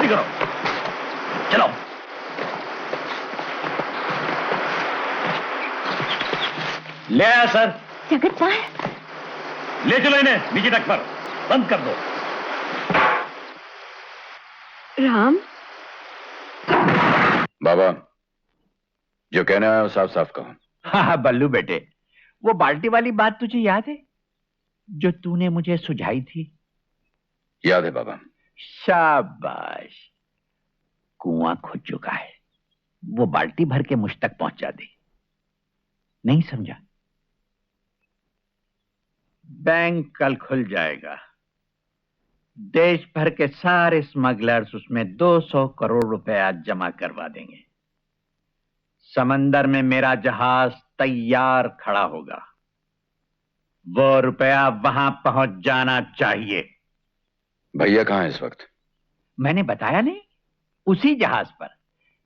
करो, चलो। ले आया सर। जगत कहाँ है? ले चलो इन्हें नीचे तक पर, बंद कर दो। राम, बाबा, जो कहना है वो साफ साफ कहो। हाँ बल्लू बेटे, वो बाल्टी वाली बात तुझे याद है जो तूने मुझे सुझाई थी? याद है बाबा। शाबाश, कुआं खुद चुका है, वो बाल्टी भर के मुझ तक पहुंचा दे। नहीं समझा? बैंक कल खुल जाएगा, देश भर के सारे स्मगलर्स उसमें 200 करोड़ रुपया जमा करवा देंगे। समंदर में मेरा जहाज तैयार खड़ा होगा, वो रुपया वहां पहुंच जाना चाहिए। भैया कहाँ है इस वक्त? मैंने बताया नहीं, उसी जहाज पर।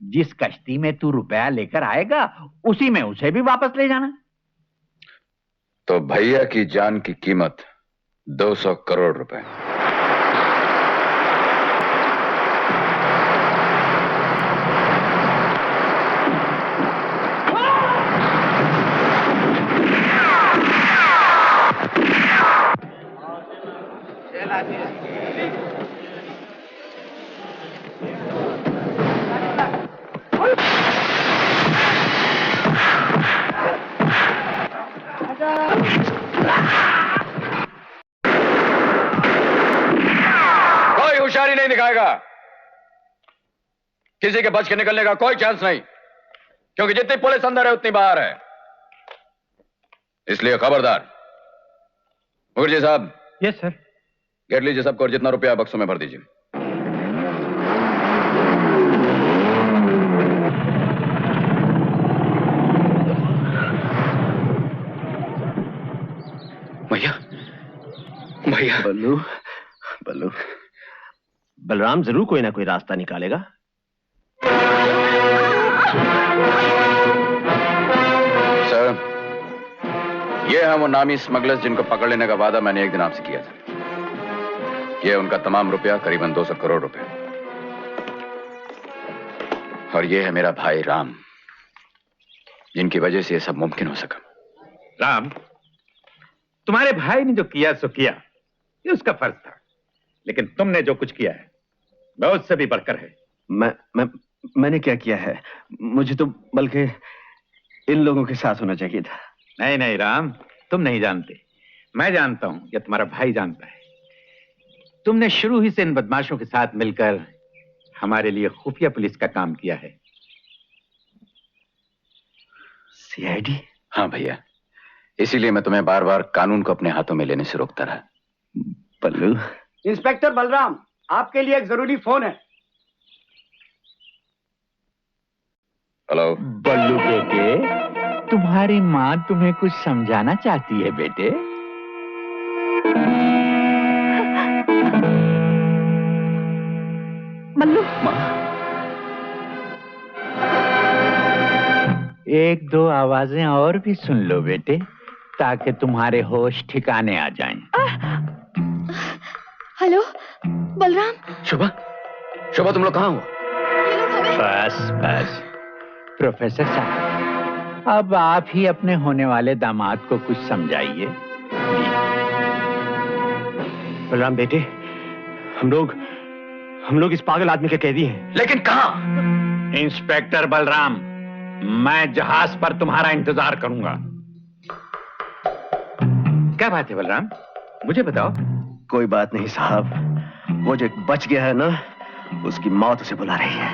जिस कश्ती में तू रुपया लेकर आएगा उसी में उसे भी वापस ले जाना। तो भैया की जान की कीमत 200 करोड़ रुपए। कोई होशियारी नहीं दिखाएगा, किसी के बच के निकलने का कोई चांस नहीं, क्योंकि जितनी पुलिस अंदर है उतनी बाहर है। इसलिए खबरदार। मुखर्जी साहब। Yes sir. घेर लीजिए सबको और जितना रुपया बक्सों में भर दीजिए। भैया, भैया। बल्लू, बल्लू, बलराम जरूर कोई ना कोई रास्ता निकालेगा। सर, ये हैं वो नामी स्मगलर्स जिनको पकड़ लेने का वादा मैंने एक दिन आपसे किया था। ये उनका तमाम रुपया, करीबन 200 करोड़ रुपए। और ये है मेरा भाई राम, जिनकी वजह से ये सब मुमकिन हो सका। राम, तुम्हारे भाई ने जो किया सो किया, ये उसका फर्ज था, लेकिन तुमने जो कुछ किया है वह उससे भी बढ़कर है। मैंने क्या किया है? मुझे तो बल्कि इन लोगों के साथ होना चाहिए था। नहीं नहीं राम, तुम नहीं जानते, मैं जानता हूं, या तुम्हारा भाई जानता है। तुमने शुरू ही से इन बदमाशों के साथ मिलकर हमारे लिए खुफिया पुलिस का काम किया है। सीआईडी? हाँ भैया, इसीलिए मैं तुम्हें बार बार कानून को अपने हाथों में लेने से रोकता रहा। बल्लू। इंस्पेक्टर बलराम, आपके लिए एक जरूरी फोन है। हेलो। बल्लू बेटे, तुम्हारी माँ तुम्हें कुछ समझाना चाहती है बेटे। बल्लू। एक दो आवाजें और भी सुन लो बेटे, ताकि तुम्हारे होश ठिकाने आ जाएं। हेलो बलराम। शोभा, शोभा तुम लोग कहाँ हो? बस बस प्रोफेसर साहब, अब आप ही अपने होने वाले दामाद को कुछ समझाइए। बलराम बेटे, हम लोग इस पागल आदमी के कैदी हैं। लेकिन कहां? इंस्पेक्टर बलराम, मैं जहाज पर तुम्हारा इंतजार करूंगा। क्या बात है बलराम, मुझे बताओ। कोई बात नहीं साहब, वो जो एक बच गया है ना, उसकी मौत उसे बुला रही है।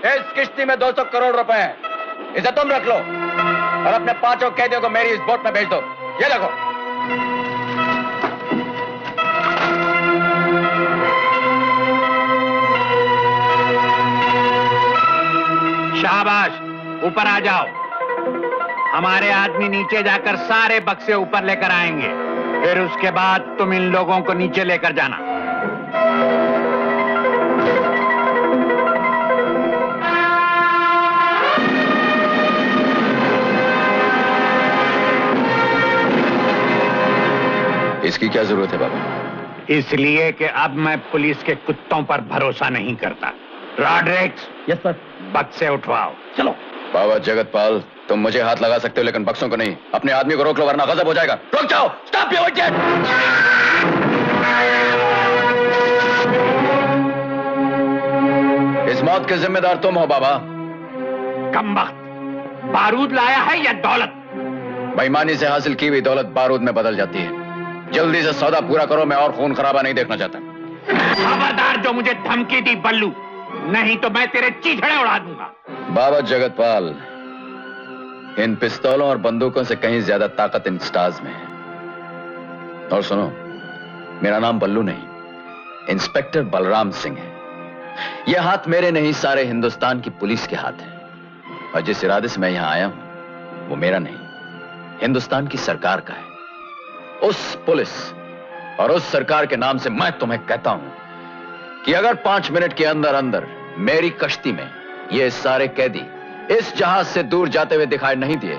इस किश्ती में 200 करोड़ रुपए हैं, इसे तुम रख लो और अपने 5 कैदियों को मेरी इस बोट में भेज दो। ये देखो। ऊपर आ जाओ। हमारे आदमी नीचे जाकर सारे बक्से ऊपर लेकर आएंगे, फिर उसके बाद तुम इन लोगों को नीचे लेकर जाना। इसकी क्या जरूरत है बाबा? इसलिए कि अब मैं पुलिस के कुत्तों पर भरोसा नहीं करता। Rodrigues, yes sir. बक्से उठवाओ। चलो। बाबा जगतपाल, तुम मुझे हाथ लगा सकते हो लेकिन बक्सों को नहीं। अपने आदमी को रोक लो वरना गजब हो जाएगा। रुक जाओ। Stop your jet. इस मौत के जिम्मेदार तुम हो बाबा। कमबख्त, बारूद लाया है या दौलत? बेईमानी से हासिल की हुई दौलत बारूद में बदल जाती है। जल्दी से सौदा पूरा करो, मैं और खून खराबा नहीं देखना चाहता। खबरदार जो मुझे धमकी दी बल्लू, नहीं तो मैं तेरे चीथड़े उड़ा दूंगा। बाबा जगतपाल, इन पिस्तौलों और बंदूकों से कहीं ज्यादा ताकत इन स्टार्स में है। और सुनो, मेरा नाम बल्लू नहीं, इंस्पेक्टर बलराम सिंह है। यह हाथ मेरे नहीं, सारे हिंदुस्तान की पुलिस के हाथ है। और जिस इरादे से मैं यहां आया हूं वो मेरा नहीं, हिंदुस्तान की सरकार का है। उस पुलिस और उस सरकार के नाम से मैं तुम्हें कहता हूं कि अगर 5 मिनट के अंदर अंदर मेरी कश्ती में ये सारे कैदी इस जहाज से दूर जाते हुए दिखाई नहीं दिए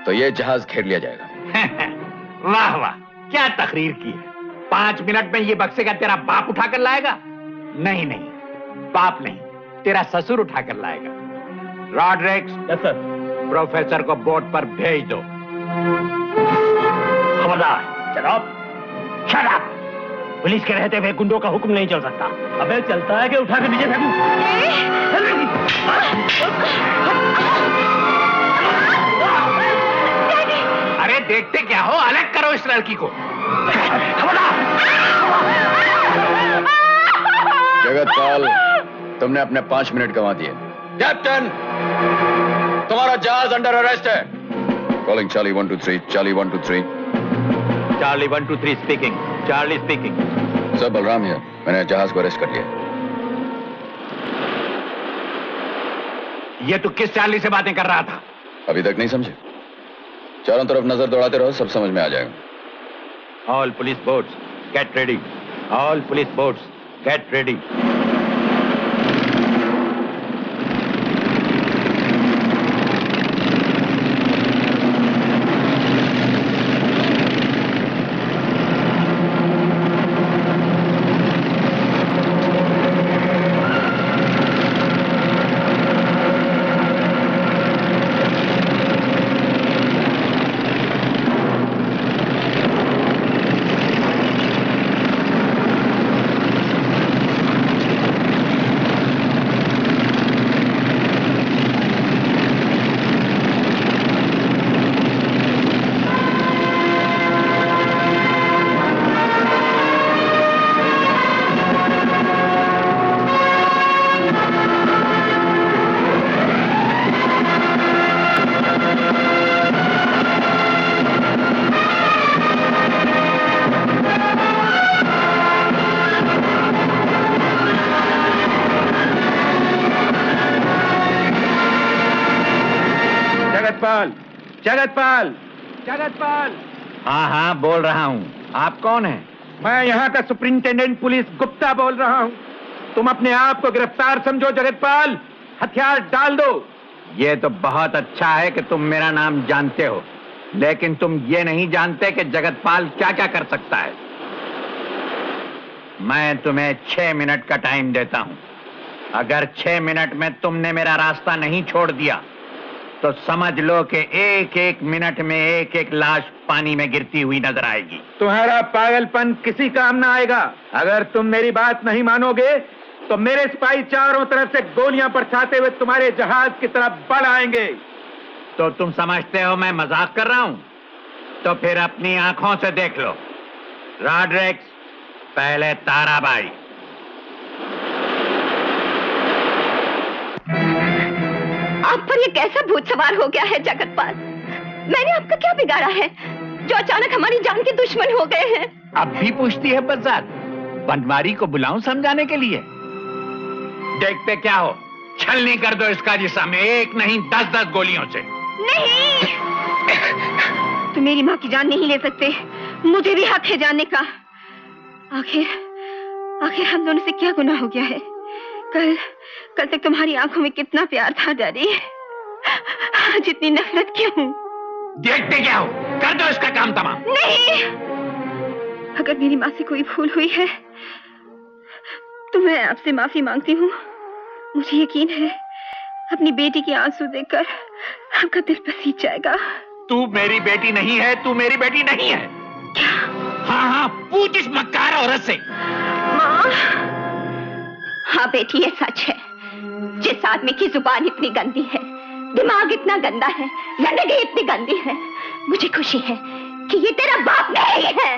तो ये जहाज घेर लिया जाएगा। वाह वाह, क्या तकरीर की है। 5 मिनट में ये बक्से का तेरा बाप उठाकर लाएगा? नहीं नहीं, बाप नहीं, तेरा ससुर उठाकर लाएगा। Rodrigues, yes sir. प्रोफेसर को बोट पर भेज दो। खबरदार। जनाब, शट अप। पुलिस के रहते हुए गुंडों का हुक्म नहीं चल सकता। अबे चलता है कि उठा के नीचे फेंकूं? अरे देखते क्या हो, अलग करो इस लड़की को। जगतपाल, तुमने अपने 5 मिनट गंवा दिए। कैप्टन, तुम्हारा जहाज अंडर अरेस्ट है। Calling Charlie 1 2 3। Charlie 1 2 3। Charlie 1 2 3 speaking. Charlie speaking. Sir, Balram here. मैंने जहाज को अरेस्ट कर लिया। ये तू किस चार्ली से बातें कर रहा था? अभी तक नहीं समझे? चारों तरफ नजर दौड़ाते रहो, सब समझ में आ जाएगा। All police boats get ready. All police boats get ready. Jagatpal, Jagatpal, Jagatpal. हाँ हाँ, बोल रहा हूँ। आप कौन हैं? मैं यहाँ का सुपरिंटेंडेंट पुलिस गुप्ता बोल रहा हूँ। तुम अपने आप को गिरफ्तार समझो जगतपाल, हथियार डाल दो। ये तो बहुत अच्छा है कि तुम मेरा नाम जानते हो, लेकिन तुम ये नहीं जानते कि जगतपाल क्या क्या कर सकता है। मैं तुम्हें 6 मिनट का टाइम देता हूं। अगर 6 मिनट में तुमने मेरा रास्ता नहीं छोड़ दिया तो समझ लो कि एक एक मिनट में एक एक लाश पानी में गिरती हुई नजर आएगी। तुम्हारा पागलपन किसी काम ना आएगा। अगर तुम मेरी बात नहीं मानोगे तो मेरे सिपाही चारों तरफ से गोलियां बरसाते हुए तुम्हारे जहाज की तरफ बढ़ आएंगे। तो तुम समझते हो मैं मजाक कर रहा हूं? तो फिर अपनी आंखों से देख लो। रॉड्रिक्स, पहले ताराबाई। आप पर ये कैसा भूत सवार हो गया है जगतपाल? मैंने आपका क्या बिगाड़ा है जो अचानक हमारी जान के दुश्मन हो गए हैं? अब भी पूछती है बजात? बनवारी को बुलाऊं समझाने के लिए? देखते क्या हो, छलनी कर दो इसका जिस्म, एक नहीं 10-10 गोलियों से। नहीं, तुम मेरी माँ की जान नहीं ले सकते। मुझे भी हक है जानने का। आखिर हम दोनों से क्या गुनाह हो गया है? कल तक तुम्हारी आंखों में कितना प्यार था डैडी, आज इतनी नफरत क्यों? देखते क्या हो, कर दो इसका काम तमाम। नहीं, अगर मेरी माँ से कोई भूल हुई है तो मैं आपसे माफी मांगती हूँ। मुझे यकीन है अपनी बेटी के आंसू देखकर आपका दिल पसीज जाएगा। तू मेरी बेटी नहीं है, तू मेरी बेटी नहीं है। क्या? हाँ, पूछ इस मक्कार औरत से। माँ। हाँ बेटी, ये सच है। जिस आदमी की जुबान इतनी गंदी है, दिमाग इतना गंदा है, जिंदगी इतनी गंदी है, मुझे खुशी है कि ये तेरा बाप नहीं है।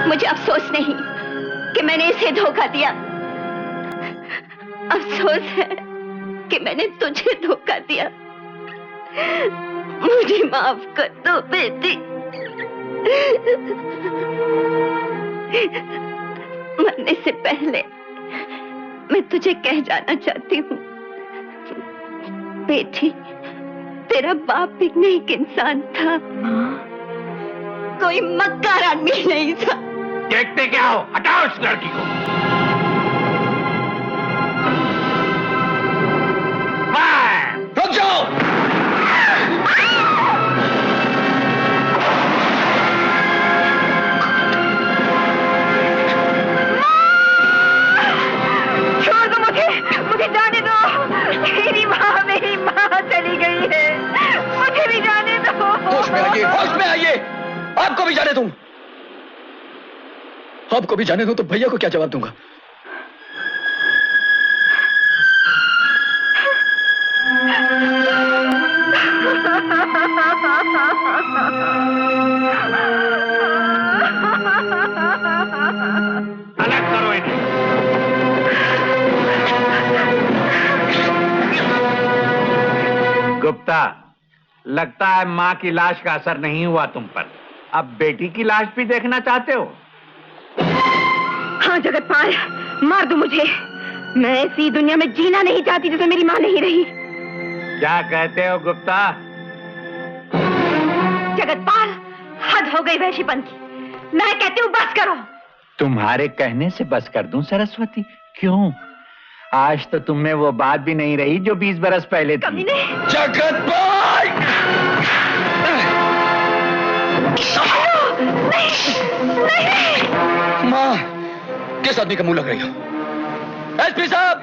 मुझे अफसोस नहीं कि मैंने इसे धोखा दिया, अफसोस है कि मैंने तुझे धोखा दिया। मुझे माफ कर दो बेटी। मरने से पहले मैं तुझे कह जाना चाहती हूँ, बेटी, तेरा बाप भी नेक इंसान था, कोई मक्कार आदमी नहीं था। देखते क्या हो, हटाओ इस लड़की को। रुक जाओ। छोड़ दो मुझे जाने दो। मेरी माँ चली गई है, मुझे भी जाने दो। होश में आइए, होश में आइए। आपको भी जाने दूं? आपको भी जाने दूं तो भैया को क्या जवाब दूंगा? अलग करो इन्हें। गुप्ता, लगता है माँ की लाश का असर नहीं हुआ तुम पर। अब बेटी की लाश भी देखना चाहते हो? हाँ जगतपाल, मार दो मुझे। मैं ऐसी दुनिया में जीना नहीं चाहती जिसमें मेरी माँ नहीं रही। क्या कहते हो गुप्ता? जगतपाल, हद हो गई वैश्यपन की। मैं कहती हूँ बस करो। तुम्हारे कहने से बस कर दूं सरस्वती? क्यों? आज तो तुम में वो बात भी नहीं रही जो 20 बरस पहले थी। कमीने! जगतपाल! नहीं! माँ, किस आदमी का मुंह लग रही हो? एसपी साहब,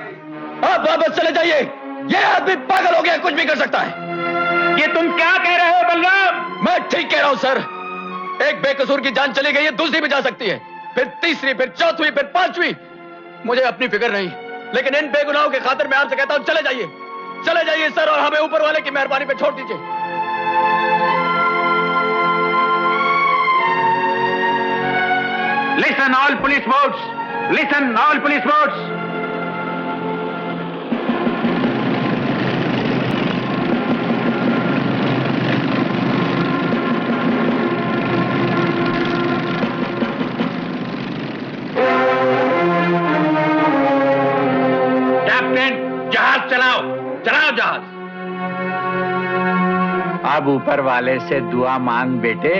आप वापस चले जाइए। ये आदमी पागल हो गया, कुछ भी कर सकता है। ये तुम क्या कह रहे हो बलराम? मैं ठीक कह रहा हूं सर। एक बेकसूर की जान चली गई है, दूसरी भी जा सकती है, फिर तीसरी, फिर चौथी, फिर पांचवी। मुझे अपनी फिक्र नहीं, लेकिन इन बेगुनाहों के खातिर मैं आपसे कहता हूं, चले जाइए, चले जाइए सर, और हमें ऊपर वाले की मेहरबानी पे छोड़ दीजिए। Listen all police force, listen all police force. Captain, जहाज चलाओ, चलाओ जहाज। अब ऊपर वाले से दुआ मांग बेटे।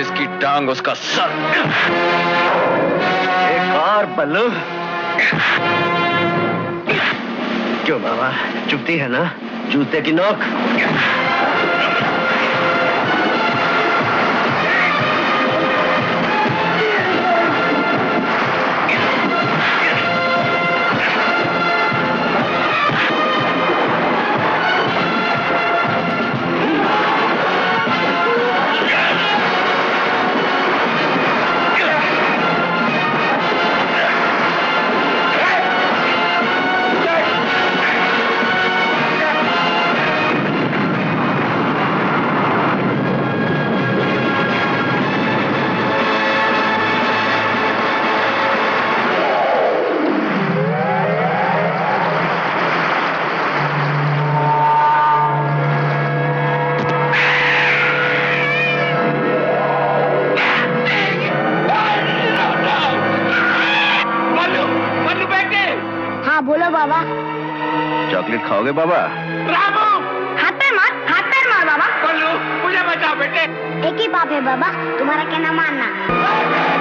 जिसकी टांग उसका सर। एक और बल्लू। क्यों बाबा, चुभती है ना जूते की नोक? बोलो बाबा। चॉकलेट खाओगे बाबा? रामू, हाथ पैर मार बाबा। बल्लू मुझे बचाओ बेटे। एक ही बाप है बाबा, तुम्हारा कहना मानना।